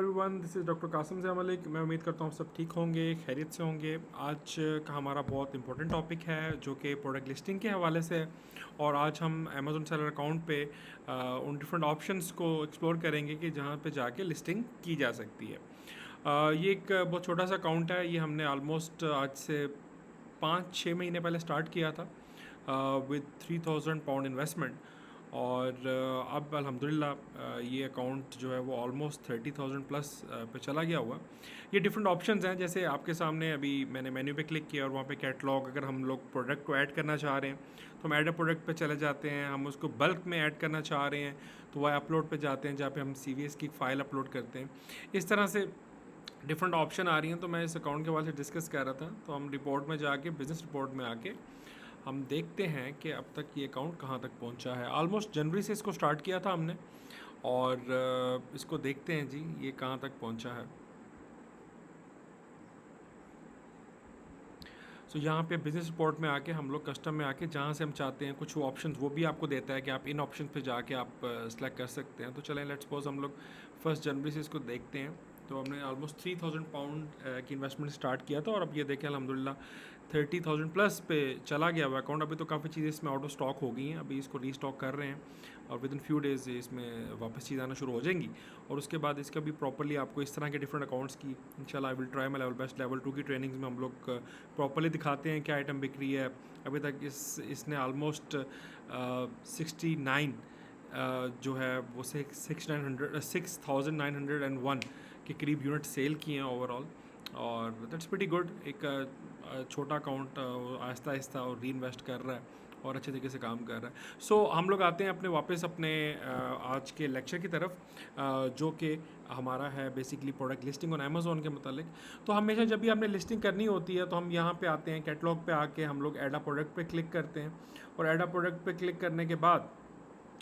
Everyone, this is doctor Qasim Zain Malik. मैं उम्मीद करता हूँ सब ठीक होंगे, खैरियत से होंगे। आज का हमारा बहुत इंपॉर्टेंट टॉपिक है जो कि प्रोडक्ट लिस्टिंग के हवाले से है। और आज हम अमेज़न सेलर अकाउंट पे उन डिफरेंट ऑप्शंस को एक्सप्लोर करेंगे कि जहाँ पे जाके लिस्टिंग की जा सकती है। ये एक बहुत छोटा सा अकाउंट है। ये हमने ऑलमोस्ट आज से 5-6 महीने पहले स्टार्ट किया था विद £3000 इन्वेस्टमेंट। और अब अल्हम्दुलिल्लाह ये अकाउंट जो है वो ऑलमोस्ट 30,000 प्लस पे चला गया हुआ। ये डिफरेंट ऑप्शंस हैं, जैसे आपके सामने अभी मैंने मेन्यू पे क्लिक किया और वहाँ पे कैटलॉग, अगर हम लोग प्रोडक्ट को ऐड करना चाह रहे हैं तो हम ऐड अ प्रोडक्ट पे चले जाते हैं। हम उसको बल्क में ऐड करना चाह रहे हैं तो वह अपलोड पे जाते हैं जहाँ पे हम CVS की फ़ाइल अपलोड करते हैं। इस तरह से डिफरेंट ऑप्शन आ रही हैं। तो मैं इस अकाउंट के बारे में डिस्कस कर रहा था, तो हम रिपोर्ट में जाके, बिजनेस रिपोर्ट में आके हम देखते हैं कि अब तक ये अकाउंट कहाँ तक पहुँचा है। ऑलमोस्ट जनवरी से इसको स्टार्ट किया था हमने, और इसको देखते हैं जी ये कहाँ तक पहुँचा है। सो यहाँ पे बिजनेस रिपोर्ट में आके हम लोग कस्टम में आके जहाँ से हम चाहते हैं कुछ ऑप्शंस वो भी आपको देता है कि आप इन ऑप्शन पे जाके आप सेलेक्ट कर सकते हैं। तो चलें, लेट्स सपोज हम लोग 1 जनवरी से इसको देखते हैं। तो हमने ऑलमोस्ट £3000 की इन्वेस्टमेंट स्टार्ट किया था और अब ये देखें अल्हम्दुलिल्लाह 30,000 प्लस पे चला गया हुआ अकाउंट। अभी तो काफ़ी चीज़ें इसमें आउट ऑफ स्टॉक हो गई हैं, अभी इसको रीस्टॉक कर रहे हैं और विद इन फ्यू डेज़ इसमें वापस चीज़ आना शुरू हो जाएंगी। और उसके बाद इसका भी प्रॉपर्ली आपको इस तरह के डिफरेंट अकाउंट्स की इंशाल्लाह I will try my level best. Level 2 की ट्रेनिंग्स में हम लोग प्रॉपर्ली दिखाते हैं क्या आइटम बिक रही है। अभी तक इसने ऑलमोस्ट 69 जो है वो 6,901 के करीब यूनिट सेल किए हैं ओवरऑल। और दैट्स प्रीटी गुड। एक छोटा अकाउंट आहिस्ता आहिस्ता और री इन्वेस्ट कर रहा है और अच्छे तरीके से काम कर रहा है। सो हम लोग आते हैं अपने वापस अपने आज के लेक्चर की तरफ, जो कि हमारा है basically product listing on Amazon के मतलब। तो हमेशा जब भी हमने लिस्टिंग करनी होती है तो हम यहाँ पे आते हैं, कैटलॉग पे आके हम लोग ऐड अ प्रोडक्ट पे क्लिक करते हैं। और ऐड अ प्रोडक्ट पे क्लिक करने के बाद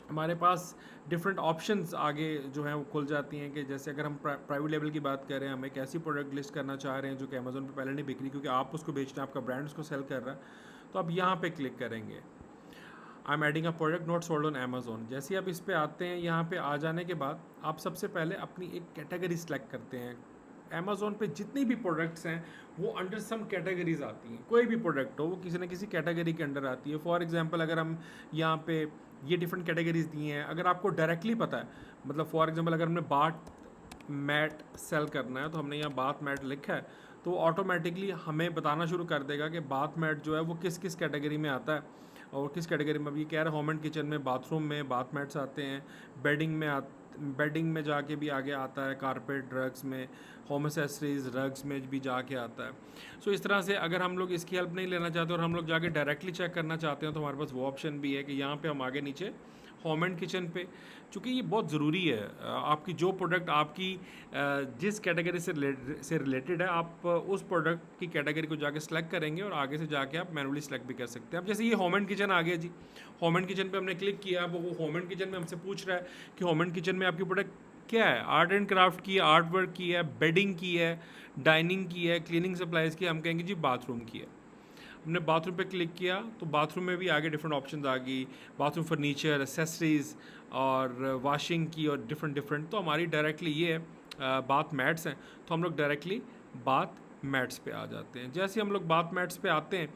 हमारे पास डिफरेंट ऑप्शंस आगे जो हैं वो खुल जाती हैं कि जैसे अगर हम प्राइवेट लेवल की बात करें, हम एक ऐसी प्रोडक्ट लिस्ट करना चाह रहे हैं जो कि अमेज़ॉन पे पहले नहीं बिक रही क्योंकि आप उसको बेच रहे हैं, आपका ब्रांड उसको सेल कर रहा है, तो आप यहाँ पे क्लिक करेंगे। I am adding a product not sold on Amazon. जैसे ही आप इस पर आते हैं, यहाँ पे आ जाने के बाद आप सबसे पहले अपनी एक कैटेगरी सेलेक्ट करते हैं। अमेज़ॉन पे जितनी भी प्रोडक्ट्स हैं वो अंडर सम कैटेगरीज आती हैं। कोई भी प्रोडक्ट हो वो किसी न किसी कैटेगरी के अंडर आती है। फॉर एग्जांपल अगर हम यहाँ पे ये डिफरेंट कैटेगरीज दी हैं, अगर आपको डायरेक्टली पता है, मतलब फॉर एग्जांपल अगर हमने बाथ मैट सेल करना है तो हमने यहाँ बाथ मैट लिखा है तो ऑटोमेटिकली हमें बताना शुरू कर देगा कि बाथ मैट जो है वो किस किस कैटेगरी में आता है और किस कैटेगरी में। अब ये कह रहे हैं होम एंड किचन में, बाथरूम में बाथ मैट्स आते हैं, बेडिंग में बेडिंग में जाके भी आगे आता है, कारपेट रग्स में, होम एसेसरीज रग्स में भी जाके आता है। सो इस तरह से अगर हम लोग इसकी हेल्प नहीं लेना चाहते और हम लोग जाके डायरेक्टली चेक करना चाहते हैं तो हमारे पास वो ऑप्शन भी है कि यहाँ पे हम आगे नीचे होम एंड किचन पे, चूँकि ये बहुत ज़रूरी है आपकी जो प्रोडक्ट आपकी जिस कैटेगरी से रिलेटेड है, आप उस प्रोडक्ट की कैटेगरी को जाके सेलेक्ट करेंगे और आगे से जाके आप मैनुअली सेलेक्ट भी कर सकते हैं। अब जैसे ये होम एंड किचन आ गया जी, होम एंड किचन पे हमने क्लिक किया। अब वो होम एंड किचन में हमसे पूछ रहा है कि होम एंड किचन में आपकी प्रोडक्ट क्या है। आर्ट एंड क्राफ्ट की है, आर्ट वर्क की है, बेडिंग की है, डाइनिंग की है, क्लीनिंग सप्लाईज़ की है। हम कहेंगे जी बाथरूम की है। हमने बाथरूम पे क्लिक किया तो बाथरूम में भी आगे डिफरेंट ऑप्शंस आ गई, बाथरूम फर्नीचर, एसेसरीज़ और वाशिंग की और डिफरेंट डिफरेंट। तो हमारी डायरेक्टली ये है बाथ मैट्स हैं, तो हम लोग डायरेक्टली बाथ मैट्स पे आ जाते हैं। जैसे हम लोग बाथ मैट्स पे आते हैं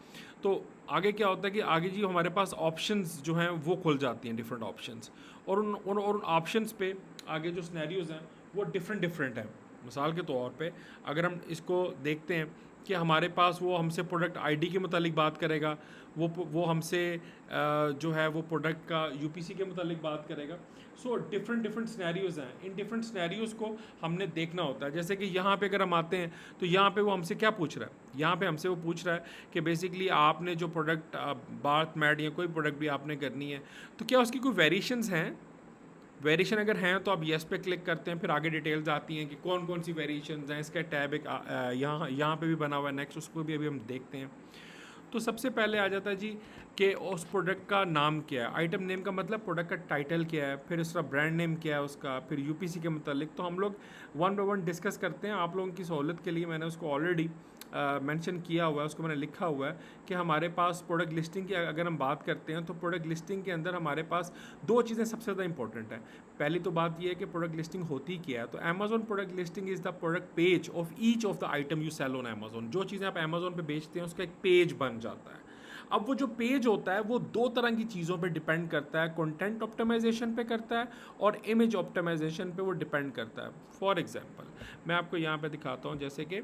तो आगे क्या होता है कि आगे जी हमारे पास ऑप्शंस जो हैं वो खुल जाती हैं, डिफरेंट ऑप्शंस। और उन ऑप्शंस पे आगे जो सिनेरियोज़ हैं वो डिफरेंट डिफरेंट हैं। मिसाल के तौर पे अगर हम इसको देखते हैं कि हमारे पास वो हमसे प्रोडक्ट आईडी के मुतालिक बात करेगा, वो हमसे जो है वो प्रोडक्ट का यूपीसी के मुतालिक बात करेगा। सो डिफरेंट डिफरेंट सिनेरियोज़ हैं, इन डिफरेंट सिनेरियोज़ को हमने देखना होता है। जैसे कि यहाँ पे अगर हम आते हैं तो यहाँ पे वो हमसे क्या पूछ रहा है, यहाँ पे हमसे वो पूछ रहा है कि बेसिकली आपने जो प्रोडक्ट बाथ मैट या कोई प्रोडक्ट भी आपने करनी है तो क्या उसकी कोई वेरिएशंस हैं। वेरिएशन अगर हैं तो आप येस पे क्लिक करते हैं, फिर आगे डिटेल्स आती हैं कि कौन कौन सी वेरिएशंस हैं। इसका टैब एक यहाँ पे भी बना हुआ है, नेक्स्ट उसको भी अभी हम देखते हैं। तो सबसे पहले आ जाता है जी कि उस प्रोडक्ट का नाम क्या है। आइटम नेम का मतलब प्रोडक्ट का टाइटल क्या है, फिर उसका ब्रांड नेम क्या है उसका, फिर यूपीसी के मतलब। तो हम लोग वन बाय वन डिस्कस करते हैं। आप लोगों की सहूलत के लिए मैंने उसको ऑलरेडी मेंशन किया हुआ है, उसको मैंने लिखा हुआ है कि हमारे पास प्रोडक्ट लिस्टिंग की अगर हम बात करते हैं तो प्रोडक्ट लिस्टिंग के अंदर हमारे पास दो चीज़ें सबसे ज़्यादा इंपॉर्टेंट है। पहली तो बात यह है कि प्रोडक्ट लिस्टिंग होती क्या है। तो Amazon product listing is the product page of each of the item you sell on Amazon. जो चीज़ें आप अमेजोन पे बेचते हैं उसका एक पेज बन जाता है। अब वो जो पेज होता है वो दो तरह की चीज़ों पे डिपेंड करता है, कंटेंट ऑप्टिमाइजेशन पे करता है और इमेज ऑप्टिमाइजेशन पे वो डिपेंड करता है। फॉर एग्जांपल मैं आपको यहाँ पे दिखाता हूँ, जैसे कि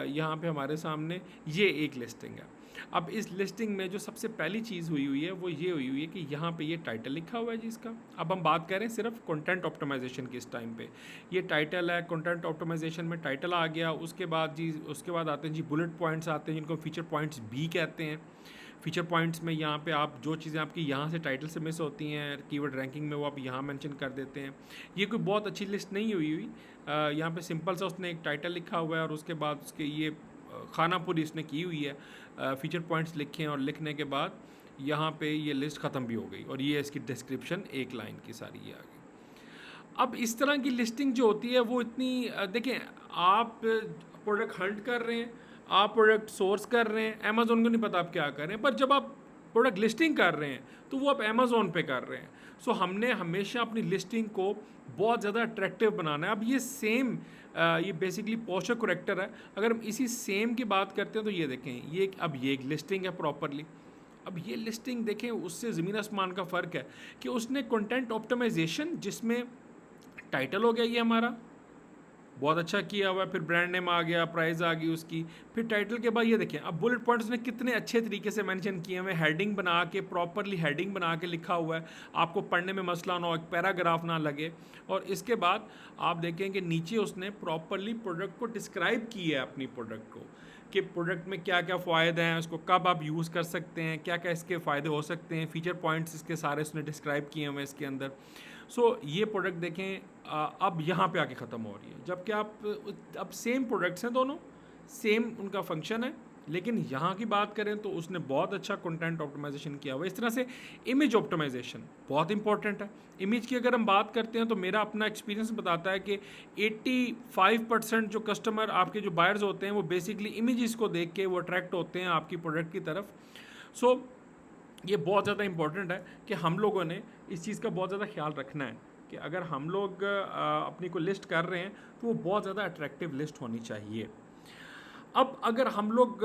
यहाँ पे हमारे सामने ये एक लिस्टिंग है। अब इस लिस्टिंग में जो सबसे पहली चीज़ हुई है वो ये हुई है कि यहाँ पे ये टाइटल लिखा हुआ है जी इसका। अब हम बात करें सिर्फ कंटेंट ऑप्टिमाइजेशन की इस टाइम पे, ये टाइटल है, कंटेंट ऑप्टिमाइजेशन में टाइटल आ गया। उसके बाद आते हैं जी बुलेट पॉइंट्स आते हैं, जिनको फीचर पॉइंट्स भी कहते हैं। फीचर पॉइंट्स में यहाँ पे आप जो चीज़ें आपकी यहाँ से टाइटल से मिस होती हैं कीवर्ड रैंकिंग में, वो आप यहाँ मेंशन कर देते हैं। ये कोई बहुत अच्छी लिस्ट नहीं हुई यहाँ पे सिंपल सा उसने एक टाइटल लिखा हुआ है और उसके बाद उसके ये खाना पूरी इसने की हुई है, फीचर पॉइंट्स लिखे हैं और लिखने के बाद यहाँ पे ये लिस्ट ख़त्म भी हो गई और ये इसकी डिस्क्रिप्शन एक लाइन की सारी ये आ गई। अब इस तरह की लिस्टिंग जो होती है वो इतनी देखें, आप प्रोडक्ट हंट कर रहे हैं, आप प्रोडक्ट सोर्स कर रहे हैं, अमेजोन को नहीं पता आप क्या कर रहे हैं, पर जब आप प्रोडक्ट लिस्टिंग कर रहे हैं तो वो आप अमेजोन पे कर रहे हैं। सो हमने हमेशा अपनी लिस्टिंग को बहुत ज़्यादा अट्रैक्टिव बनाना है। अब ये सेम ये बेसिकली पोस्चर करेक्टर है। अगर हम इसी सेम की बात करते हैं तो ये देखें, ये एक लिस्टिंग है प्रॉपरली। अब ये लिस्टिंग देखें, उससे ज़मीन आसमान का फ़र्क है कि उसने कंटेंट ऑप्टिमाइजेशन जिसमें टाइटल हो गया ये हमारा बहुत अच्छा किया हुआ है, फिर ब्रांड नेम आ गया, प्राइस आ गई उसकी, फिर टाइटल के बाद ये देखें अब बुलेट पॉइंट्स ने कितने अच्छे तरीके से मेंशन किए हुए, हेडिंग बना के प्रॉपरली हेडिंग बना के लिखा हुआ है, आपको पढ़ने में मसला ना हो, एक पैराग्राफ ना लगे। और इसके बाद आप देखें कि नीचे उसने प्रॉपरली प्रोडक्ट को डिस्क्राइब किया है, अपनी प्रोडक्ट को, कि प्रोडक्ट में क्या क्या फ़ायदे हैं, उसको कब आप यूज़ कर सकते हैं, क्या क्या इसके फ़ायदे हो सकते हैं, फीचर पॉइंट्स इसके सारे उसने डिस्क्राइब किए हुए हैं इसके अंदर। ये प्रोडक्ट देखें अब यहाँ पे आके ख़त्म हो रही है, जबकि अब सेम प्रोडक्ट्स हैं दोनों, सेम उनका फंक्शन है, लेकिन यहाँ की बात करें तो उसने बहुत अच्छा कंटेंट ऑप्टिमाइजेशन किया हुआ है। इस तरह से इमेज ऑप्टिमाइजेशन बहुत इंपॉर्टेंट है। इमेज की अगर हम बात करते हैं तो मेरा अपना एक्सपीरियंस बताता है कि 85% जो कस्टमर आपके जो बायर्स होते हैं वो बेसिकली इमेजेस को देख के वो अट्रैक्ट होते हैं आपकी प्रोडक्ट की तरफ। ये बहुत ज़्यादा इंपॉर्टेंट है कि हम लोगों ने इस चीज़ का बहुत ज़्यादा ख्याल रखना है कि अगर हम लोग अपनी को लिस्ट कर रहे हैं तो वो बहुत ज़्यादा अट्रैक्टिव लिस्ट होनी चाहिए। अब अगर हम लोग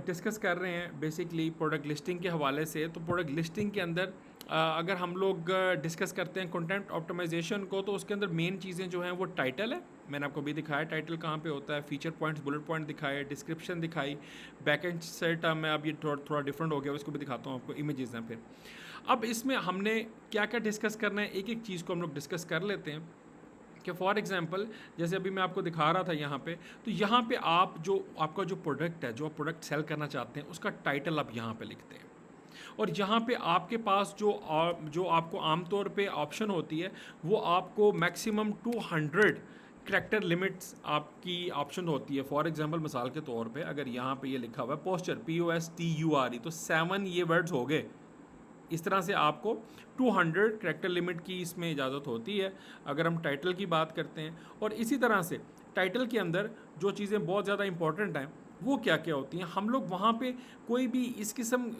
डिस्कस कर रहे हैं बेसिकली प्रोडक्ट लिस्टिंग के हवाले से, तो प्रोडक्ट लिस्टिंग के अंदर अगर हम लोग डिस्कस करते हैं कंटेंट ऑप्टिमाइजेशन को, तो उसके अंदर मेन चीज़ें जो हैं वो टाइटल है, मैंने आपको भी दिखाया टाइटल कहाँ पे होता है, फीचर पॉइंट्स बुलेट पॉइंट दिखाए, डिस्क्रिप्शन दिखाई, बैकएंड सेट मैं अब ये थोड़ा डिफरेंट हो गया, उसको भी दिखाता हूँ आपको, इमेजेस हैं। फिर अब इसमें हमने क्या क्या डिस्कस करना है, एक एक चीज़ को हम लोग डिस्कस कर लेते हैं। कि फॉर एग्जांपल जैसे अभी मैं आपको दिखा रहा था यहाँ पे, तो यहाँ पे आप जो आपका जो प्रोडक्ट है, जो आप प्रोडक्ट सेल करना चाहते हैं, उसका टाइटल आप यहाँ पे लिखते हैं। और यहाँ पे आपके पास जो आपको आमतौर पे ऑप्शन होती है, वो आपको मैक्सिमम 200 करैक्टर लिमिट्स आपकी ऑप्शन होती है। फॉर एग्जांपल मिसाल के तौर पे अगर यहाँ पे ये लिखा हुआ है पोस्चर POSTURE, तो 7 ये वर्ड्स हो गए। इस तरह से आपको 200 करैक्टर लिमिट की इसमें इजाज़त होती है अगर हम टाइटल की बात करते हैं। और इसी तरह से टाइटल के अंदर जो चीज़ें बहुत ज़्यादा इंपॉर्टेंट हैं वो क्या क्या होती हैं, हम लोग वहाँ पे कोई भी इस किस्म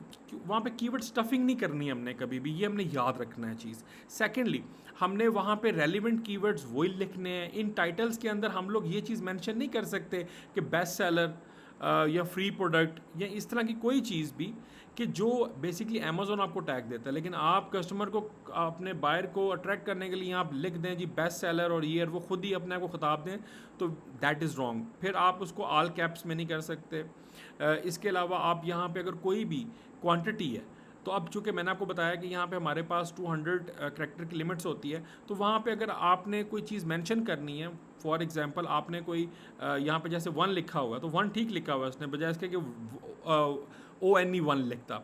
वहाँ पे कीवर्ड स्टफिंग नहीं करनी है हमने कभी भी, ये हमने याद रखना है चीज़। सेकेंडली हमने वहाँ पे रेलिवेंट कीवर्ड्स वही लिखने हैं। इन टाइटल्स के अंदर हम लोग ये चीज़ मेंशन नहीं कर सकते कि बेस्ट सेलर या फ्री प्रोडक्ट या इस तरह की कोई चीज़ भी कि जो बेसिकली अमेजोन आपको टैग देता है, लेकिन आप कस्टमर को अपने बायर को अट्रैक्ट करने के लिए आप लिख दें जी बेस्ट सेलर और ईयर, वो खुद ही अपने आप को खिताब दें, तो दैट इज़ रॉन्ग। फिर आप उसको ऑल कैप्स में नहीं कर सकते। इसके अलावा आप यहाँ पे अगर कोई भी क्वांटिटी है, तो अब चूँकि मैंने आपको बताया कि यहाँ पे हमारे पास 200 करैक्टर की लिमिट्स होती है, तो वहाँ पे अगर आपने कोई चीज़ मेंशन करनी है, फॉर एग्जांपल आपने कोई यहाँ पे जैसे 1 लिखा हुआ है, तो 1 ठीक लिखा हुआ है उसने, बजाय इसके कि ONE1 लिखता।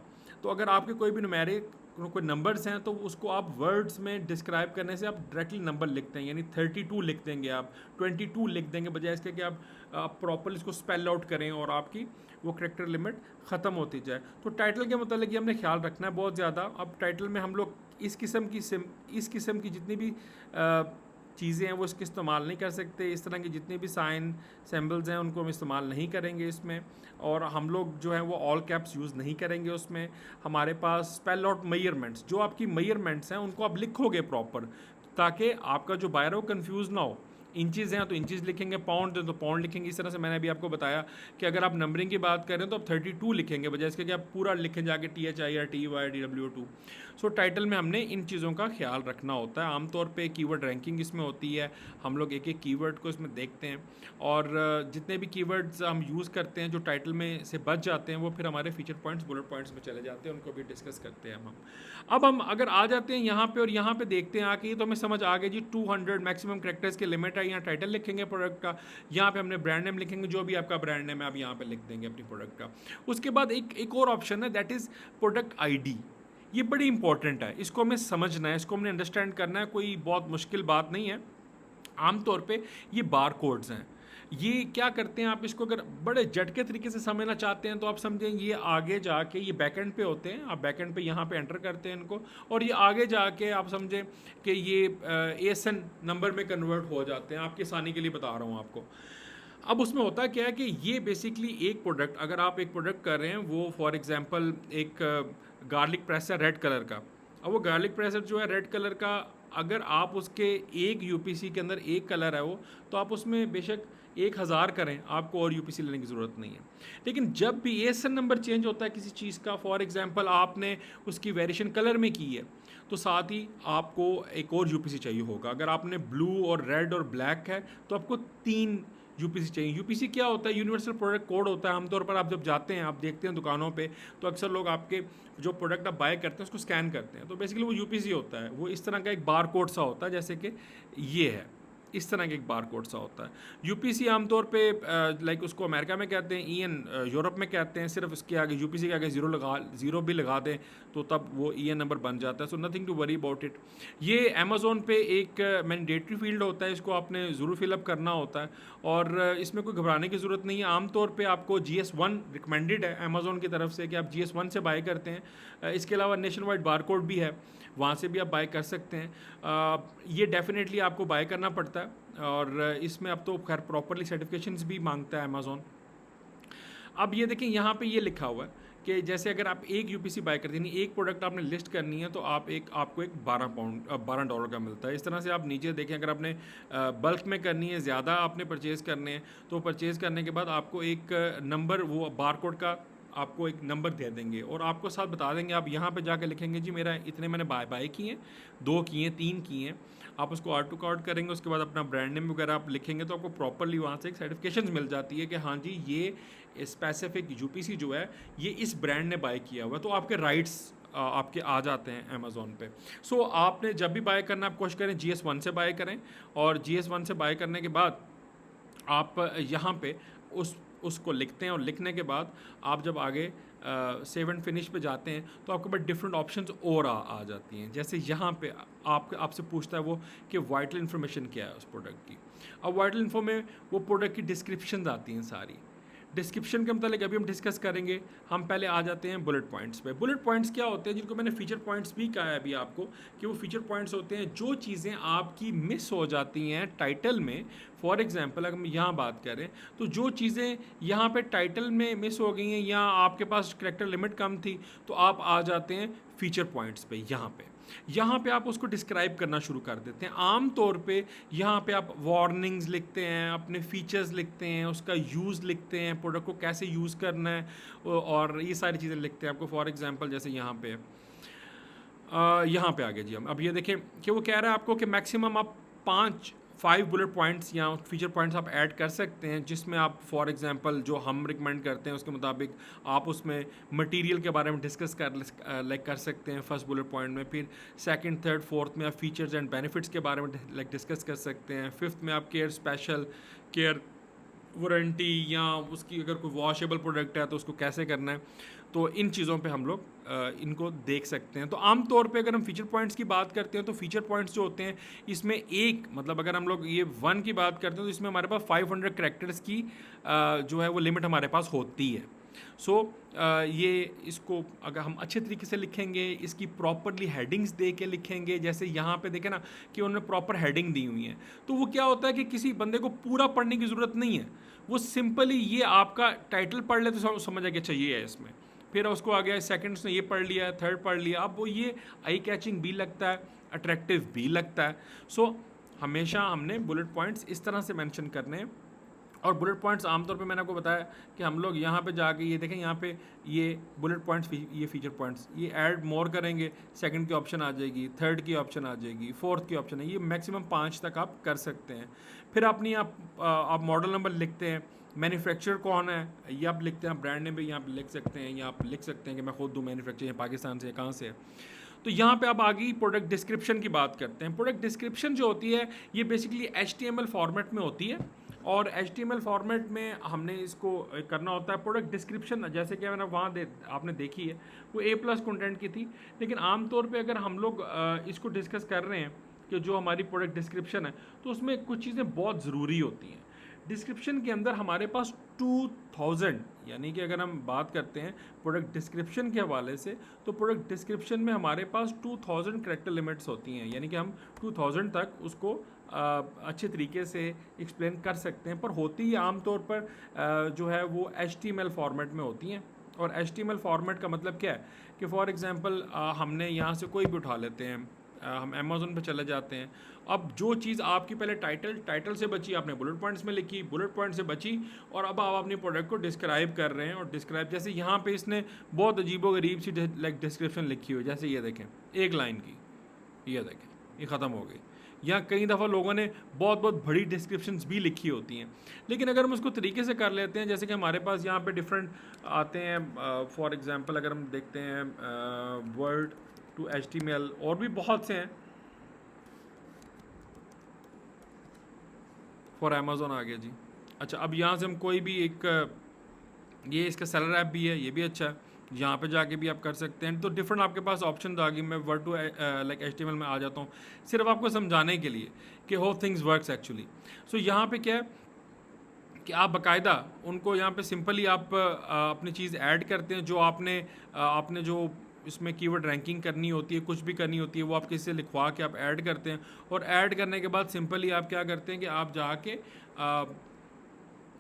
तो अगर आपके कोई भी न्यूमेरिक कोई नंबर्स हैं तो उसको आप वर्ड्स में डिस्क्राइब करने से आप डायरेक्टली नंबर लिखते हैं, यानी 32 लिख देंगे, आप 22 लिख देंगे, बजाय इसके कि आप प्रॉपर इसको स्पेल आउट करें और आपकी वो करैक्टर लिमिट ख़त्म होती जाए। तो टाइटल के मतलब ये हमने ख्याल रखना है बहुत ज़्यादा। अब टाइटल में हम लोग इस किस्म की जितनी भी चीज़ें हैं वो इसके इस्तेमाल नहीं कर सकते। इस तरह के जितने भी साइन सिंबल्स हैं उनको हम इस्तेमाल नहीं करेंगे इसमें, और हम लोग जो है वो ऑल कैप्स यूज़ नहीं करेंगे उसमें। हमारे पास स्पेल आउट मेजरमेंट्स, जो आपकी मेजरमेंट्स हैं उनको आप लिखोगे प्रॉपर, ताकि आपका जो बायर है वो कन्फ्यूज़ ना हो। इंचज़ हैं तो इंचज़ लिखेंगे, पाउंड है तो पाउंड लिखेंगे। इस तरह से मैंने अभी आपको बताया कि अगर आप नंबरिंग की बात करें तो आप 32 लिखेंगे, बजाय इसके कि आप पूरा लिखें जाके THIRTYDW2। सो टाइटल में हमने इन चीज़ों का ख्याल रखना होता है। आमतौर पे कीवर्ड रैंकिंग इसमें होती है, हम लोग एक एक कीवर्ड को इसमें देखते हैं, और जितने भी कीवर्ड्स हम यूज़ करते हैं जो टाइटल में से बच जाते हैं वो फिर हमारे फीचर पॉइंट्स, बुलेट पॉइंट्स में चले जाते हैं, उनको भी डिस्कस करते हैं हम। अब हम अगर आ जाते हैं यहाँ पे और यहाँ पे देखते हैं आके, तो हमें समझ आ गई जी 200 मैक्सिमम कैरेक्टर्स की लिमिट है। यहाँ टाइटल लिखेंगे प्रोडक्ट का, यहाँ पे हमने ब्रांड नेम लिखेंगे, जो भी आपका ब्रांड नेम है आप यहाँ पे लिख देंगे अपनी प्रोडक्ट का। उसके बाद एक और ऑप्शन है, दैट इज़ प्रोडक्ट आईडी। ये बड़ी इंपॉर्टेंट है, इसको हमें समझना है, इसको हमने अंडरस्टैंड करना है, कोई बहुत मुश्किल बात नहीं है। आमतौर पे ये बार कोड्स हैं। ये क्या करते हैं, आप इसको अगर बड़े झटके तरीके से समझना चाहते हैं तो आप समझें ये आगे जाके ये बैकएंड पे होते हैं, आप बैकएंड पे यहाँ पे एंटर करते हैं इनको, और ये आगे जाके आप समझें कि ये ASN नंबर में कन्वर्ट हो जाते हैं। आपकी आसानी के लिए बता रहा हूँ आपको। अब उसमें होता क्या है कि ये बेसिकली एक प्रोडक्ट, अगर आप एक प्रोडक्ट कर रहे हैं, वो फॉर एग्जांपल एक गार्लिक प्रेस है रेड कलर का। अब वो गार्लिक प्रेसर जो है रेड कलर का, अगर आप उसके एक यूपीसी के अंदर एक कलर है वो, तो आप उसमें बेशक 1000 करें, आपको और यूपीसी लेने की ज़रूरत नहीं है। लेकिन जब भी ASN नंबर चेंज होता है किसी चीज़ का, फॉर एग्जांपल आपने उसकी वेरिएशन कलर में की है, तो साथ ही आपको एक और यूपीसी चाहिए होगा। अगर आपने ब्लू और रेड और ब्लैक है तो आपको 3 यूपीसी चाहिए। यूपीसी क्या होता है? यूनिवर्सल प्रोडक्ट कोड होता है। आमतौर पर आप जब जाते हैं, आप देखते हैं दुकानों पे, तो अक्सर लोग आपके जो प्रोडक्ट आप बाय करते हैं उसको स्कैन करते हैं, तो बेसिकली वो यूपीसी होता है। वो इस तरह का एक बार कोड सा होता है, जैसे कि ये है, इस तरह का एक बार कोड सा होता है। यूपीसी आमतौर पे लाइक उसको अमेरिका में कहते हैं, यूरोप में कहते हैं, सिर्फ इसके आगे यूपीसी के आगे ज़ीरो भी लगा दें तो तब वो EN नंबर बन जाता है। So nothing to worry about it. ये अमेज़ोन पे एक मैंडेटरी फील्ड होता है, इसको आपने ज़रूर फिलअप करना होता है, और इसमें कोई घबराने की ज़रूरत नहीं है। आमतौर पे आपको GS1 रिकमेंडेड है अमेज़ोन की तरफ से कि आप GS1 से बाय करते हैं। इसके अलावा नेशन वाइड बार कोड भी है, वहाँ से भी आप बाय कर सकते हैं। ये डेफिनेटली आपको बाय करना पड़ता है, और इसमें अब तो खैर प्रॉपरली सर्टिफिकेशंस भी मांगता है अमेज़ोन। अब ये देखें यहाँ पे ये लिखा हुआ है कि जैसे अगर आप एक यूपीसी बाय करते हैं, एक प्रोडक्ट आपने लिस्ट करनी है, तो आपको एक $12 का मिलता है। इस तरह से आप नीचे देखें, अगर आपने बल्क में करनी है, ज़्यादा आपने परचेज़ करने हैं, तो परचेज़ करने के बाद आपको एक नंबर, वो बार कोड का आपको एक नंबर दे देंगे, और आपको साथ बता देंगे। आप यहाँ पे जाके लिखेंगे जी मेरा इतने मैंने बाय किए हैं, 2 किए हैं, 3 किए हैं। आप उसको आर्ट टू कार्ड करेंगे, उसके बाद अपना ब्रांड नेम वगैरह आप लिखेंगे, तो आपको प्रॉपरली वहाँ से एक सर्टिफिकेशन मिल जाती है कि हाँ जी ये स्पेसिफिक यूपीसी जो है ये इस ब्रांड ने बाय किया हुआ है, तो आपके राइट्स आपके आ जाते हैं अमेज़ोन पे। सो आपने जब भी बाय करना, आप कोशिश करें GS1 से बाय करें, और GS1 से बाय करने के बाद आप यहाँ पे उसको लिखते हैं, और लिखने के बाद आप जब आगे सेव एंड फिनिश पे जाते हैं तो आपके पास डिफरेंट ऑप्शंस और आ जाती हैं। जैसे यहाँ पे आपसे पूछता है वो कि वाइटल इन्फॉर्मेशन क्या है उस प्रोडक्ट की। अब वाइटल इन्फो में वो प्रोडक्ट की डिस्क्रिप्शन आती हैं सारी। डिस्क्रिप्शन के मतलब अभी हम डिस्कस करेंगे। हम पहले आ जाते हैं बुलेट पॉइंट्स पे। बुलेट पॉइंट्स क्या होते हैं, जिनको मैंने फीचर पॉइंट्स भी कहा है अभी आपको, कि वो फीचर पॉइंट्स होते हैं जो चीज़ें आपकी मिस हो जाती हैं टाइटल में। फॉर एग्जांपल अगर हम यहाँ बात करें, तो जो चीज़ें यहाँ पे टाइटल में मिस हो गई हैं, या आपके पास कैरेक्टर लिमिट कम थी, तो आप आ जाते हैं फीचर पॉइंट्स पे। यहाँ पे आप उसको डिस्क्राइब करना शुरू कर देते हैं। आम तौर पे यहाँ पे आप वार्निंग्स लिखते हैं, अपने फीचर्स लिखते हैं, उसका यूज़ लिखते हैं, प्रोडक्ट को कैसे यूज़ करना है, और ये सारी चीज़ें लिखते हैं आपको। फॉर एग्जांपल जैसे यहाँ पे आगे जी, हम अब ये देखें कि वो कह रहा है आपको कि मैक्सिमम आप 5 बुलेट पॉइंट्स या फीचर पॉइंट्स आप ऐड कर सकते हैं, जिसमें आप फॉर एग्जांपल जो हम रिकमेंड करते हैं उसके मुताबिक आप उसमें मटेरियल के बारे में डिस्कस कर सकते हैं फर्स्ट बुलेट पॉइंट में। फिर सेकंड, थर्ड, फोर्थ में आप फीचर्स एंड बेनिफिट्स के बारे में डिस्कस कर सकते हैं। फिफ्थ में आप केयर वारंटी, या उसकी अगर कोई वॉशेबल प्रोडक्ट है तो उसको कैसे करना है। तो इन चीज़ों पे हम लोग इनको देख सकते हैं। तो आम तौर पे अगर हम फीचर पॉइंट्स की बात करते हैं, तो फीचर पॉइंट्स जो होते हैं इसमें एक मतलब अगर हम लोग ये 1 की बात करते हैं, तो इसमें हमारे पास 500 कैरेक्टर्स की जो है वो लिमिट हमारे पास होती है। सो ये इसको अगर हम अच्छे तरीके से लिखेंगे, इसकी प्रॉपरली हेडिंग्स दे के लिखेंगे, जैसे यहाँ पे देखें ना कि उन्होंने प्रॉपर हेडिंग दी हुई है, तो वो क्या होता है कि किसी बंदे को पूरा पढ़ने की ज़रूरत नहीं है, वो सिंपली ये आपका टाइटल पढ़ ले तो समझ आ गया चाहिए है इसमें, फिर उसको आ गया सेकंड ने ये पढ़ लिया, थर्ड पढ़ लिया, अब वो ये आई कैचिंग भी लगता है, अट्रैक्टिव भी लगता है। सो हमेशा हमने बुलेट पॉइंट्स इस तरह से मेंशन करने हैं। और बुलेट पॉइंट्स आमतौर पे मैंने आपको बताया कि हम लोग यहाँ पे जाके ये देखें, यहाँ पे ये बुलेट पॉइंट्स, ये फीचर पॉइंट्स, ये ऐड मोर करेंगे, सेकंड की ऑप्शन आ जाएगी, थर्ड की ऑप्शन आ जाएगी, फोर्थ की ऑप्शन है, ये मैक्सिमम 5 तक आप कर सकते हैं। फिर अपनी आप मॉडल नंबर लिखते हैं, मैन्युफैक्चरर कौन है ये आप लिखते हैं, ब्रांड नेम भी यहाँ पे लिख सकते हैं, या आप लिख सकते हैं कि मैं खुद दूँ मैन्युफैक्चर पाकिस्तान से, कहाँ से है। तो यहाँ पे आप आगे प्रोडक्ट डिस्क्रिप्शन की बात करते हैं। प्रोडक्ट डिस्क्रिप्शन जो होती है ये बेसिकली HTML फॉर्मेट में होती है, और HTML फॉर्मेट में हमने इसको करना होता है। प्रोडक्ट डिस्क्रिप्शन जैसे कि मैंने वहाँ आपने देखी है वो A+ कंटेंट की थी, लेकिन आमतौर पे अगर हम लोग इसको डिस्कस कर रहे हैं कि जो हमारी प्रोडक्ट डिस्क्रिप्शन है, तो उसमें कुछ चीज़ें बहुत ज़रूरी होती हैं। डिस्क्रिप्शन के अंदर हमारे पास 2000, यानी कि अगर हम बात करते हैं प्रोडक्ट डिस्क्रिप्शन के हवाले से, तो प्रोडक्ट डिस्क्रिप्शन में हमारे पास 2000 कैरेक्टर लिमिट्स होती हैं, यानी कि हम 2000 तक उसको अच्छे तरीके से एक्सप्लेन कर सकते हैं। पर होती ही आमतौर पर जो है वो HTML फॉर्मेट में होती हैं। और HTML फॉर्मेट का मतलब क्या है कि फॉर एग्जांपल हमने यहाँ से कोई भी उठा लेते हैं, हम अमेज़ोन पे चले जाते हैं। अब जो चीज़ आपकी पहले टाइटल से बची, आपने बुलेट पॉइंट्स में लिखी, बुलेट पॉइंट से बची, और अब आप अपनी प्रोडक्ट को डिस्क्राइब कर रहे हैं। और डिस्क्राइब जैसे यहाँ पे इसने बहुत अजीबोगरीब सी लाइक डिस्क्रिप्शन लिखी हुई, जैसे ये देखें एक लाइन की, ये देखें ये ख़त्म हो गई। या कई दफ़ा लोगों ने बहुत बहुत बड़ी डिस्क्रिप्शंस भी लिखी होती हैं। लेकिन अगर हम उसको तरीके से कर लेते हैं, जैसे कि हमारे पास यहाँ पे डिफरेंट आते हैं, फॉर एग्जांपल अगर हम देखते हैं वर्ड टू HTML, और भी बहुत से हैं, फॉर अमेज़ोन आ गया जी। अच्छा, अब यहाँ से हम कोई भी एक ये इसका सेलर ऐप भी है, ये भी अच्छा है, यहाँ पे जाके भी आप कर सकते हैं। तो डिफरेंट आपके पास ऑप्शन आ गई। मैं वर्ड टू लाइक HTML में आ जाता हूँ सिर्फ आपको समझाने के लिए कि हाउ थिंग्स वर्क्स एक्चुअली। सो यहाँ पे क्या है कि आप बाकायदा उनको यहाँ पे सिंपली आप अपनी चीज़ ऐड करते हैं, जो आपने जो इसमें कीवर्ड रैंकिंग करनी होती है, कुछ भी करनी होती है, वो आप किसी से लिखवा के आप ऐड करते हैं। और ऐड करने के बाद सिंपली आप क्या करते हैं कि आप जाके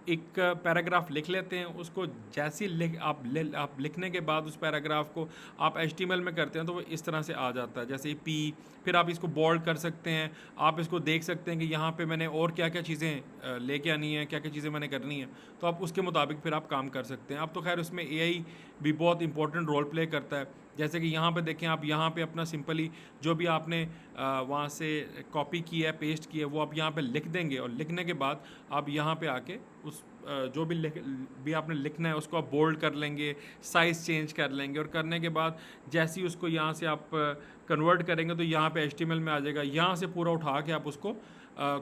एक पैराग्राफ लिख लेते हैं, उसको जैसे आप लिखने के बाद उस पैराग्राफ को आप HTML में करते हैं तो वो इस तरह से आ जाता है, जैसे P। फिर आप इसको बोल्ड कर सकते हैं, आप इसको देख सकते हैं कि यहाँ पे मैंने और क्या क्या चीज़ें लेके आनी है, क्या क्या चीज़ें मैंने करनी है, तो आप उसके मुताबिक फिर आप काम कर सकते हैं। अब तो खैर उसमें AI भी बहुत इंपॉर्टेंट रोल प्ले करता है। जैसे कि यहाँ पे देखें, आप यहाँ पे अपना सिंपली जो भी आपने वहाँ से कॉपी की है, पेस्ट की है, वो आप यहाँ पे लिख देंगे, और लिखने के बाद आप यहाँ पे आके उस जो भी आपने लिखना है उसको आप बोल्ड कर लेंगे, साइज़ चेंज कर लेंगे, और करने के बाद जैसे ही उसको यहाँ से आप कन्वर्ट करेंगे तो यहाँ पे HTML में आ जाएगा। यहाँ से पूरा उठा के आप उसको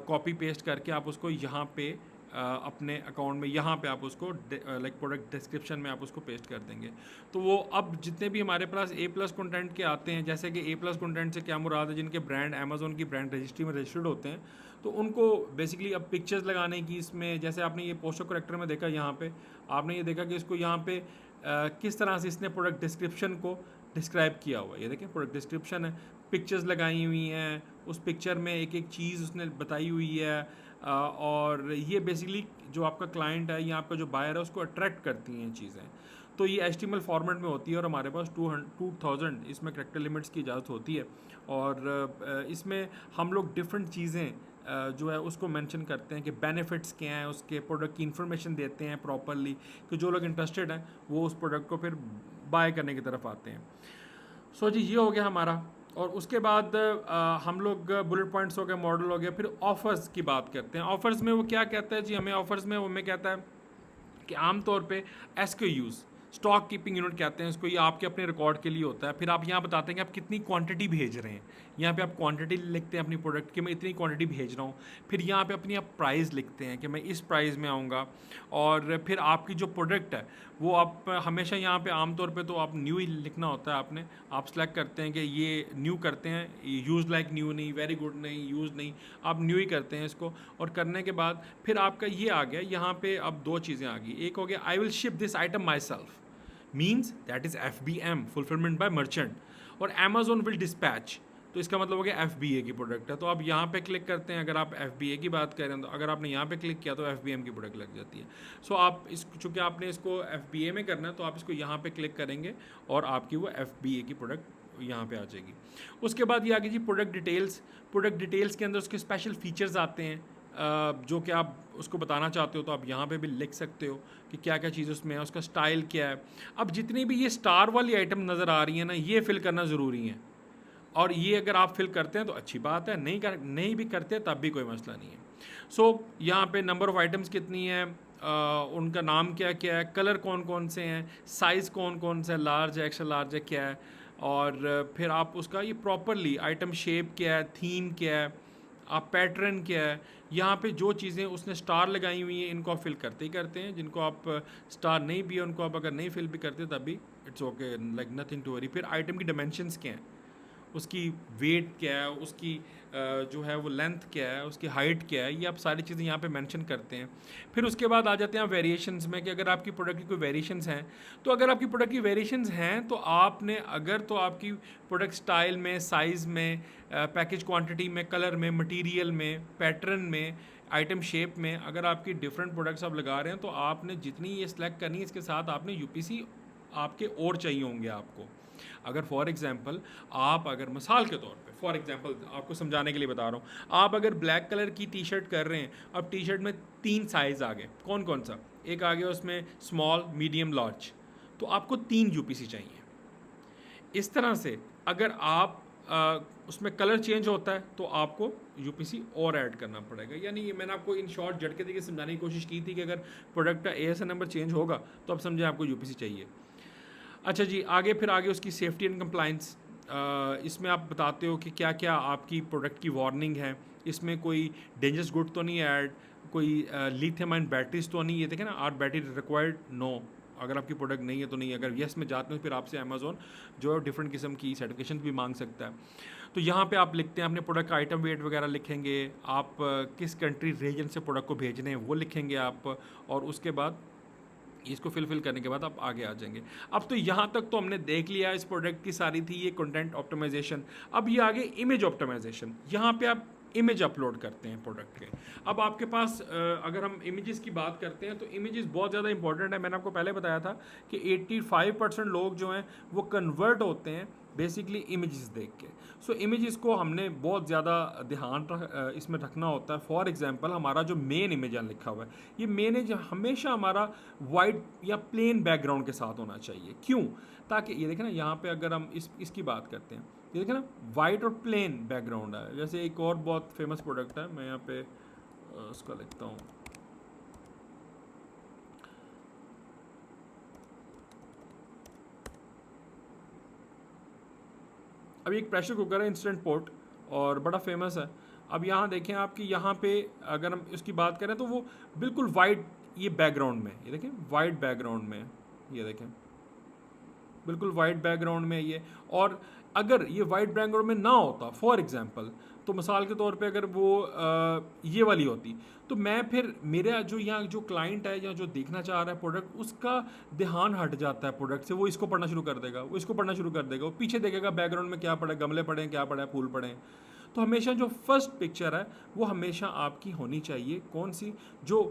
कॉपी पेस्ट करके आप उसको यहाँ पे अपने अकाउंट में यहाँ पे आप उसको लाइक प्रोडक्ट डिस्क्रिप्शन में आप उसको पेस्ट कर देंगे। तो वो अब जितने भी हमारे पास A+ कंटेंट के आते हैं, जैसे कि A+ कंटेंट से क्या मुराद है, जिनके ब्रांड अमेज़ोन की ब्रांड रजिस्ट्री में रजिस्टर्ड होते हैं, तो उनको बेसिकली अब पिक्चर्स लगाने की, इसमें जैसे आपने ये पोस्टर करेक्टर में देखा, यहाँ पे आपने ये देखा कि इसको यहाँ पे किस तरह से इसने प्रोडक्ट डिस्क्रिप्शन को डिस्क्राइब किया हुआ है। ये देखें प्रोडक्ट डिस्क्रिप्शन है, पिक्चर्स लगाई हुई हैं, उस पिक्चर में एक एक चीज़ उसने बताई हुई है, और ये बेसिकली जो आपका क्लाइंट है या आपका जो बायर है उसको अट्रैक्ट करती हैं चीज़ें। तो ये HTML फॉर्मेट में होती है, और हमारे पास 2000 इसमें कैरेक्टर लिमिट्स की इजाज़त होती है। और इसमें हम लोग डिफरेंट चीज़ें जो है उसको मेंशन करते हैं कि बेनिफिट्स क्या हैं, उसके प्रोडक्ट की इन्फॉर्मेशन देते हैं प्रॉपरली, कि जो लोग इंटरेस्टेड हैं वो उस प्रोडक्ट को फिर बाय करने की तरफ आते हैं। सो जी, ये हो गया हमारा। और उसके बाद हम लोग बुलेट पॉइंट्स हो गए, मॉडल हो गया, फिर ऑफ़र्स की बात करते हैं। ऑफ़र्स में वो क्या कहता है जी, हमें ऑफ़र्स में वो हमें कहता है कि आमतौर पे SKUs, स्टॉक कीपिंग यूनिट कहते हैं इसको, ये आपके अपने रिकॉर्ड के लिए होता है। फिर आप यहाँ बताते हैं कि आप कितनी क्वांटिटी भेज रहे हैं, यहाँ पे आप क्वांटिटी लिखते हैं अपनी प्रोडक्ट की, मैं इतनी क्वांटिटी भेज रहा हूँ। फिर यहाँ पे अपनी आप प्राइस लिखते हैं कि मैं इस प्राइस में आऊँगा। और फिर आपकी जो प्रोडक्ट है वो आप हमेशा यहाँ पे आमतौर पे तो आप न्यू ही लिखना होता है आपने, आप सेलेक्ट करते हैं कि ये न्यू करते हैं, यूज़ लाइक न्यू नहीं, वेरी गुड नहीं, यूज़ नहीं, आप न्यू ही करते हैं इसको। और करने के बाद फिर आपका ये आ गया, यहाँ पे अब दो चीज़ें आ गई। एक हो गया I will ship this item my self, means that is FBM, fulfilment bye merchant. और अमेजोन विल डिस्पैच, तो इसका मतलब हो गया FBA की प्रोडक्ट है। तो आप यहाँ पे क्लिक करते हैं, अगर आप FBA की बात करें तो अगर आपने यहाँ पे क्लिक किया तो FBM की प्रोडक्ट लग जाती है। सो आप इस चूँकि आपने इसको FBA में करना है तो आप इसको यहाँ पे क्लिक करेंगे और आपकी वो FBA की प्रोडक्ट यहाँ पे आ जाएगी। उसके बाद ये आ गई जी प्रोडक्ट डिटेल्स। प्रोडक्ट डिटेल्स के अंदर उसके स्पेशल फीचर्स आते हैं जो कि आप उसको बताना चाहते हो तो आप यहाँ पे भी लिख सकते हो कि क्या क्या चीज़ उसमें है, उसका स्टाइल क्या है। अब जितनी भी ये स्टार वाली आइटम नज़र आ रही है ना, ये फिल करना ज़रूरी है। और ये अगर आप फिल करते हैं तो अच्छी बात है, नहीं भी करते तब भी कोई मसला नहीं है। सो यहाँ पे नंबर ऑफ़ आइटम्स कितनी है, उनका नाम क्या क्या है, कलर कौन कौन से हैं, साइज़ कौन कौन सा है, लार्ज है, एक्स्ट्रा लार्ज है, क्या है। और फिर आप उसका ये प्रॉपरली आइटम शेप क्या है, थीम क्या है, आप पैटर्न क्या है, यहाँ पे जो चीज़ें उसने स्टार लगाई हुई हैं इनको आप फिल करते ही करते हैं। जिनको आप स्टार नहीं भी है उनको आप अगर नहीं फिल भी करते तब भी it's okay, like nothing to worry. फिर आइटम की डायमेंशंस क्या हैं, उसकी वेट क्या है, उसकी जो है वो लेंथ क्या है, उसकी हाइट क्या है, ये आप सारी चीज़ें यहाँ पे मेंशन करते हैं। फिर उसके बाद आ जाते हैं वेरिएशंस में कि अगर आपकी प्रोडक्ट की कोई वेरिएशंस हैं तो अगर आपकी प्रोडक्ट की वेरिएशंस हैं तो आपने अगर तो आपकी प्रोडक्ट स्टाइल में, साइज़ में, पैकेज क्वांटिटी में, कलर में, मटेरियल में, पैटर्न में, आइटम शेप में, अगर आपकी डिफरेंट प्रोडक्ट्स आप लगा रहे हैं तो आपने जितनी ये सिलेक्ट करनी है इसके साथ आपने UPC आपके और चाहिए होंगे आपको। अगर फॉर एग्जांपल आप अगर मिसाल के तौर पे फॉर एग्जांपल आपको समझाने के लिए बता रहा हूँ, आप अगर ब्लैक कलर की टी शर्ट कर रहे हैं, अब टी शर्ट में 3 साइज़ आ गए, कौन कौन सा, एक आ गया उसमें स्मॉल, मीडियम, लार्ज, तो आपको 3 UPC चाहिए। इस तरह से अगर आप उसमें कलर चेंज होता है तो आपको UPC और ऐड करना पड़ेगा। यानी ये मैंने आपको इन शॉर्ट झटके देके समझाने की कोशिश की थी कि अगर प्रोडक्ट का ASN नंबर चेंज होगा तो आप समझें आपको UPC चाहिए। अच्छा जी, आगे उसकी सेफ्टी एंड कंप्लाइंस, इसमें आप बताते हो कि क्या क्या आपकी प्रोडक्ट की वार्निंग है, इसमें कोई डेंजरस गुड तो नहीं ऐड, कोई लिथियम आयन बैटरीज तो नहीं है, देखें ना, आर बैटरी रिक्वायर्ड, नो, अगर आपकी प्रोडक्ट नहीं है तो नहीं है। अगर येस में जाते हैं फिर आपसे अमेजोन जो है डिफरेंट किस्म की सर्टिफिकेशन भी मांग सकता है। तो यहाँ पे आप लिखते हैं अपने प्रोडक्ट का आइटम वेट वगैरह लिखेंगे, आप किस कंट्री रीजन से प्रोडक्ट को भेज रहे हैं वो लिखेंगे आप, और उसके बाद इसको फिल करने के बाद आप आगे आ जाएंगे। अब तो यहाँ तक तो हमने देख लिया इस प्रोडक्ट की सारी थी ये कंटेंट ऑप्टिमाइजेशन। अब ये आगे इमेज ऑप्टिमाइजेशन, यहाँ पे आप इमेज अपलोड करते हैं प्रोडक्ट के। अब आपके पास अगर हम इमेजेस की बात करते हैं तो इमेजेस बहुत ज़्यादा इंपॉर्टेंट है। मैंने आपको पहले बताया था कि 85% लोग जो हैं वो कन्वर्ट होते हैं बेसिकली इमेजेस देख के। सो इमेजेस को हमने बहुत ज़्यादा ध्यान इसमें रखना होता है। फॉर एग्जांपल हमारा जो मेन इमेज है लिखा हुआ है, ये मेन इमेज हमेशा हमारा वाइट या प्लेन बैकग्राउंड के साथ होना चाहिए। क्यों? ताकि ये देखें ना, यहाँ पे अगर हम इसकी बात करते हैं, ये देखें ना, वाइट और प्लेन बैकग्राउंड है। जैसे एक और बहुत फेमस प्रोडक्ट है, मैं यहाँ पे उसका लिखता हूँ, अभी एक प्रेशर कुकर है इंस्टेंट पॉट और बड़ा फेमस है। अब यहाँ देखें आप कि यहाँ पे अगर हम इसकी बात करें तो वो बिल्कुल वाइट ये बैकग्राउंड में, ये देखें वाइट बैकग्राउंड में, ये देखें बिल्कुल वाइट बैकग्राउंड में ये। और अगर ये वाइट बैकग्राउंड में ना होता फॉर एग्जांपल, तो मिसाल के तौर पे अगर वो ये वाली होती, तो मैं फिर मेरा जो यहाँ जो क्लाइंट है या जो देखना चाह रहा है प्रोडक्ट, उसका ध्यान हट जाता है प्रोडक्ट से, वो इसको पढ़ना शुरू कर देगा, वो इसको पढ़ना शुरू कर देगा, वो पीछे देखेगा बैकग्राउंड में क्या पड़ा है, गमले पड़े हैं, क्या पड़ा है, फूल पड़े हैं। तो हमेशा जो फर्स्ट पिक्चर है वो हमेशा आपकी होनी चाहिए कौन सी, जो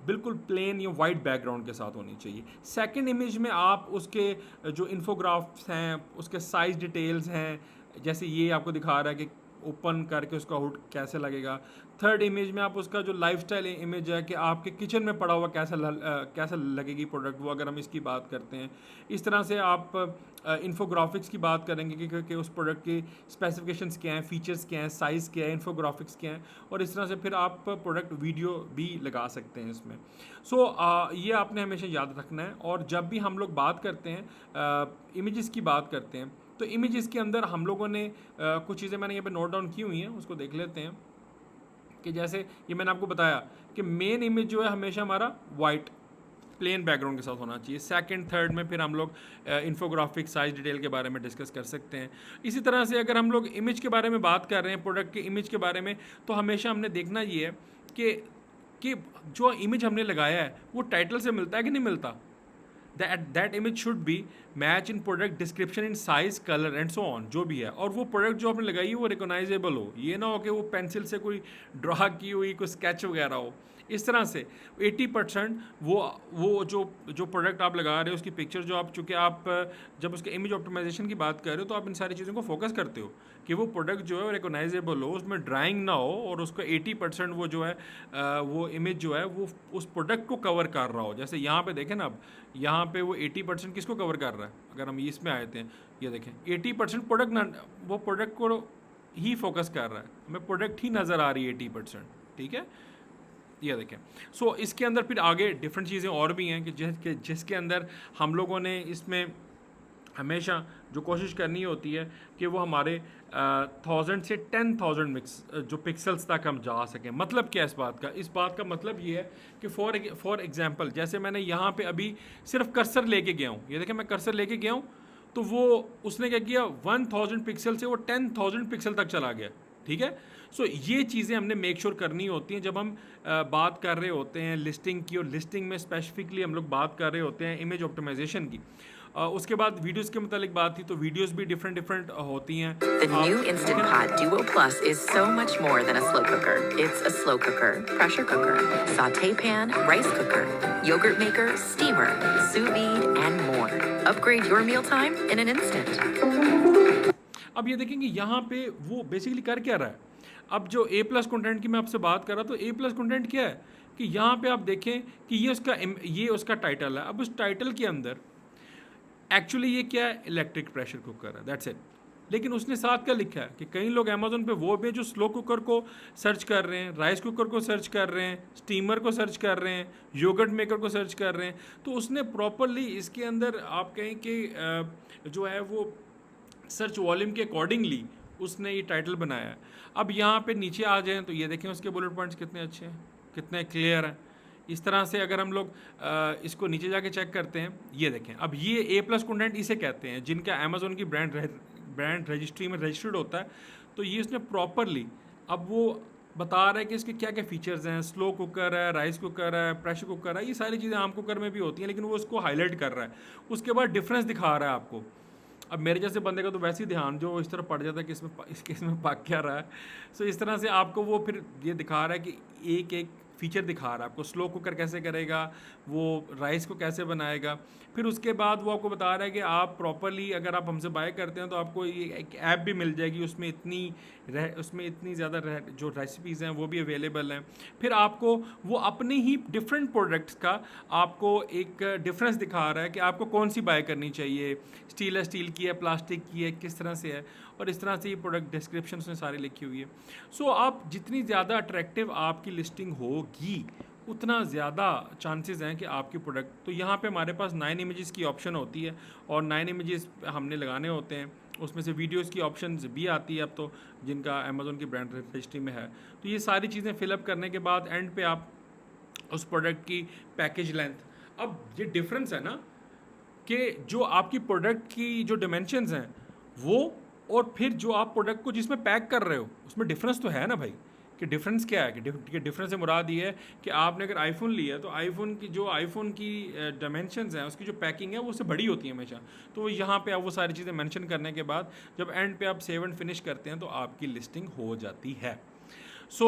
बिल्कुल प्लेन या वाइट बैकग्राउंड के साथ होनी चाहिए। सेकंड इमेज में आप उसके जो इन्फोग्राफ्स हैं, उसके साइज डिटेल्स हैं, जैसे ये आपको दिखा रहा है कि ओपन करके उसका हुड कैसे लगेगा। थर्ड इमेज में आप उसका जो लाइफस्टाइल इमेज है कि आपके किचन में पड़ा हुआ कैसा लगेगी प्रोडक्ट, वो अगर हम इसकी बात करते हैं। इस तरह से आप इन्फोग्राफिक्स की बात करेंगे कि उस प्रोडक्ट की स्पेसिफिकेशंस क्या हैं, फीचर्स क्या हैं, साइज़ क्या है, इन्फोग्राफिक्स क्या हैं, और इस तरह से फिर आप प्रोडक्ट वीडियो भी लगा सकते हैं इसमें। सो ये आपने हमेशा याद रखना है। और जब भी हम लोग बात करते हैं इमेजेस की बात करते हैं, तो इमेजेस के अंदर हम लोगों ने कुछ चीज़ें मैंने यहाँ पे नोट डाउन की हुई हैं, उसको देख लेते हैं। कि जैसे ये मैंने आपको बताया कि मेन इमेज जो है हमेशा हमारा वाइट प्लेन बैकग्राउंड के साथ होना चाहिए। सेकंड थर्ड में फिर हम लोग इन्फोग्राफिक साइज डिटेल के बारे में डिस्कस कर सकते हैं। इसी तरह से अगर हम लोग इमेज के बारे में बात कर रहे हैं, प्रोडक्ट के इमेज के बारे में, तो हमेशा हमने देखना ये है कि जो इमेज हमने लगाया है वो टाइटल से मिलता है कि नहीं मिलता। That image should be match in product description in size colour and so on, जो भी है। और वो प्रोडक्ट जो आपने लगाई है वो रिकॉग्नाइजेबल हो, ये ना हो कि वो पेंसिल से कोई ड्रा की हुई कोई स्केच वगैरह हो। इस तरह से 80% वो जो प्रोडक्ट आप लगा रहे हो उसकी पिक्चर जो आप, चूँकि आप जब उसके इमेज ऑप्टिमाइजेशन की बात कर रहे हो तो आप इन सारी चीज़ों को फोकस करते हो कि वो प्रोडक्ट जो है वो रिकॉग्नाइजेबल हो, उसमें ड्राइंग ना हो, और उसका 80% वो जो है वो इमेज जो है वो उस प्रोडक्ट को कवर कर रहा हो। जैसे यहाँ पे देखें ना, अब यहाँ पे वो 80% किसको कवर कर रहा है, अगर हम इसमें आए थे, ये देखें 80% प्रोडक्ट ना, वो प्रोडक्ट को ही फोकस कर रहा है, हमें प्रोडक्ट ही नज़र आ रही है 80%, ठीक है, ये देखें। सो इसके अंदर फिर आगे डिफरेंट चीज़ें और भी हैं कि जिसके अंदर हम लोगों ने इसमें हमेशा जो कोशिश करनी होती है कि वो हमारे 1000 से 10,000 जो पिक्सल्स तक हम जा सकें। मतलब क्या है इस बात का मतलब ये है कि फॉर एग्जांपल जैसे मैंने यहाँ पे अभी सिर्फ कर्सर लेके गया हूँ, ये देखें मैं कर्सर लेके गया हूँ, तो वो उसने क्या किया 1000 पिक्सल से वो 10,000 पिक्सल तक चला गया, ठीक है। सो ये चीज़ें हमने मेक श्योर करनी होती हैं जब हम बात कर रहे होते हैं लिस्टिंग की, और लिस्टिंग में स्पेसिफिकली हम लोग बात कर रहे होते हैं इमेज ऑप्टिमाइजेशन की। उसके बाद वीडियोस के मुतालिक बात थी, तो वीडियोस भी डिफरेंट होती हैं। The new Instant Pot Duo Plus is so much more than a slow cooker. It's a slow cooker, pressure cooker, sauté pan, rice cooker, yogurt maker, steamer, sous vide, and more. Upgrade your mealtime in an instant. अब ये देखेंगे यहाँ पे वो basically कर क्या रहा है। अब जो A+ कंटेंट की मैं आपसे बात कर रहा, तो A+ कंटेंट क्या है कि यहाँ पे आप देखें कि ये उसका टाइटल है। अब उस टाइटल के अंदर एक्चुअली ये क्या है, इलेक्ट्रिक प्रेशर कुकर है, दैट्स इट। लेकिन उसने साथ क्या लिखा है कि कई लोग अमेजोन पे वो भी जो स्लो कुकर को सर्च कर रहे हैं, राइस कुकर को सर्च कर रहे हैं, स्टीमर को सर्च कर रहे हैं, योगर्ट मेकर को सर्च कर रहे हैं। तो उसने प्रॉपरली इसके अंदर आप कहें कि जो है वो सर्च वॉल्यूम के अकॉर्डिंगली उसने ये टाइटल बनाया है। अब यहाँ पे नीचे आ जाएं तो ये देखें उसके बुलेट पॉइंट्स कितने अच्छे हैं, कितने क्लियर हैं। इस तरह से अगर हम लोग इसको नीचे जाके चेक करते हैं, ये देखें, अब ये A+ कंटेंट इसे कहते हैं जिनका अमेजोन की ब्रांड रजिस्ट्री में रजिस्टर्ड होता है। तो ये उसने प्रॉपरली अब वो बता रहा है कि इसके क्या क्या फीचर्स हैं, स्लो कुकर है, राइस कुकर है, प्रेशर कुकर है, ये सारी चीज़ें आम कुकर में भी होती हैं, लेकिन वो उसको हाईलाइट कर रहा है। उसके बाद डिफरेंस दिखा रहा है आपको। अब मेरे जैसे बंदे का तो वैसे ही ध्यान जो इस तरह पड़ जाता है कि इसमें पक क्या रहा है। सो इस तरह से आपको वो फिर ये दिखा रहा है कि एक एक फीचर दिखा रहा है आपको, स्लो कुकर कैसे करेगा, वो राइस को कैसे बनाएगा। फिर उसके बाद वो आपको बता रहा है कि आप प्रॉपरली अगर आप हमसे बाय करते हैं तो आपको ये एक ऐप भी मिल जाएगी, उसमें इतनी ज़्यादा जो रेसिपीज़ हैं वो भी अवेलेबल हैं। फिर आपको वो अपने ही डिफरेंट प्रोडक्ट्स का आपको एक डिफरेंस दिखा रहा है कि आपको कौन सी बाय करनी चाहिए, स्टील की है, प्लास्टिक की है, किस तरह से है, और इस तरह से ये प्रोडक्ट डिस्क्रिप्शन उसने सारी लिखी हुई है। सो आप जितनी ज़्यादा अट्रैक्टिव आपकी लिस्टिंग होगी उतना ज़्यादा चांसेस हैं कि आपकी प्रोडक्ट, तो यहाँ पे हमारे पास 9 इमेजेस की ऑप्शन होती है और 9 इमेजेस हमने लगाने होते हैं। उसमें से वीडियोस की ऑप्शन भी आती है अब तो, जिनका अमेजोन की ब्रांड रजिस्ट्री में है। तो ये सारी चीज़ें फिलअप करने के बाद एंड पे आप उस प्रोडक्ट की पैकेज लेंथ, अब ये डिफरेंस है ना कि जो आपकी प्रोडक्ट की जो डिमेंशंस हैं वो, और फिर जो आप प्रोडक्ट को जिसमें पैक कर रहे हो उसमें डिफरेंस तो है ना भाई। कि डिफरेंस क्या है कि डिफरेंस से मुराद ये है कि आपने अगर आईफोन लिया तो आईफोन की डायमेंशंस हैं, उसकी जो पैकिंग है वो उससे बड़ी होती है हमेशा। तो यहाँ पे आप वो सारी चीज़ें मेंशन करने के बाद जब एंड पे आप सेव एंड फिनिश करते हैं तो आपकी लिस्टिंग हो जाती है। सो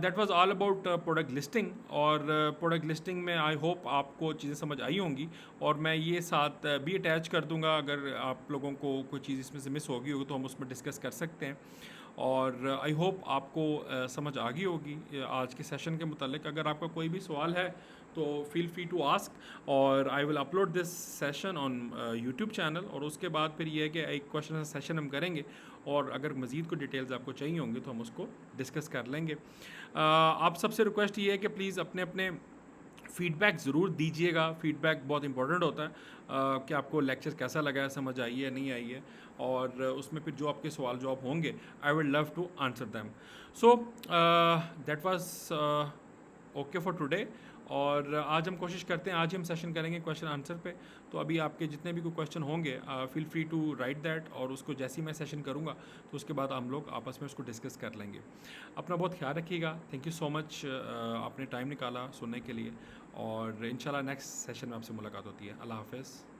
that was all about product listing. और प्रोडक्ट लिस्टिंग में आई होप आपको चीज़ें समझ आई होंगी, और मैं ये साथ भी अटैच कर दूंगा, अगर आप लोगों को कोई चीज़ इसमें से मिस होगी तो हम उसमें डिस्कस कर सकते हैं। और आई होप आपको समझ आ गई होगी आज के सेशन के मुतालिक। अगर आपका कोई भी सवाल है तो फील फ्री टू आस्क, और I will upload this session on YouTube channel. और उसके बाद फिर ये है कि एक क्वेश्चन सेशन हम करेंगे, और अगर मज़ीद कोई डिटेल्स आपको चाहिए होंगे तो हम उसको डिस्कस कर लेंगे। आप सबसे रिक्वेस्ट ये है कि प्लीज़ अपने अपने फ़ीडबैक ज़रूर दीजिएगा। फ़ीडबैक बहुत इंपॉर्टेंट होता है कि आपको लेक्चर कैसा लगा है, समझ आई है नहीं आई है, और उसमें फिर जो आपके सवाल जवाब होंगे I will love to answer them. So that was okay for today. और आज हम कोशिश करते हैं, आज ही हम सेशन करेंगे क्वेश्चन आंसर पे। तो अभी आपके जितने भी कोई क्वेश्चन होंगे feel free to write that, और उसको जैसे ही मैं सेशन करूँगा तो उसके बाद हम लोग आपस में उसको डिस्कस कर लेंगे। अपना बहुत ख्याल रखिएगा। थैंक यू सो मच आपने टाइम निकाला सुनने के लिए, और इंशाल्लाह नेक्स्ट सेशन में आपसे मुलाकात होती है। अल्लाह हाफ़िज़।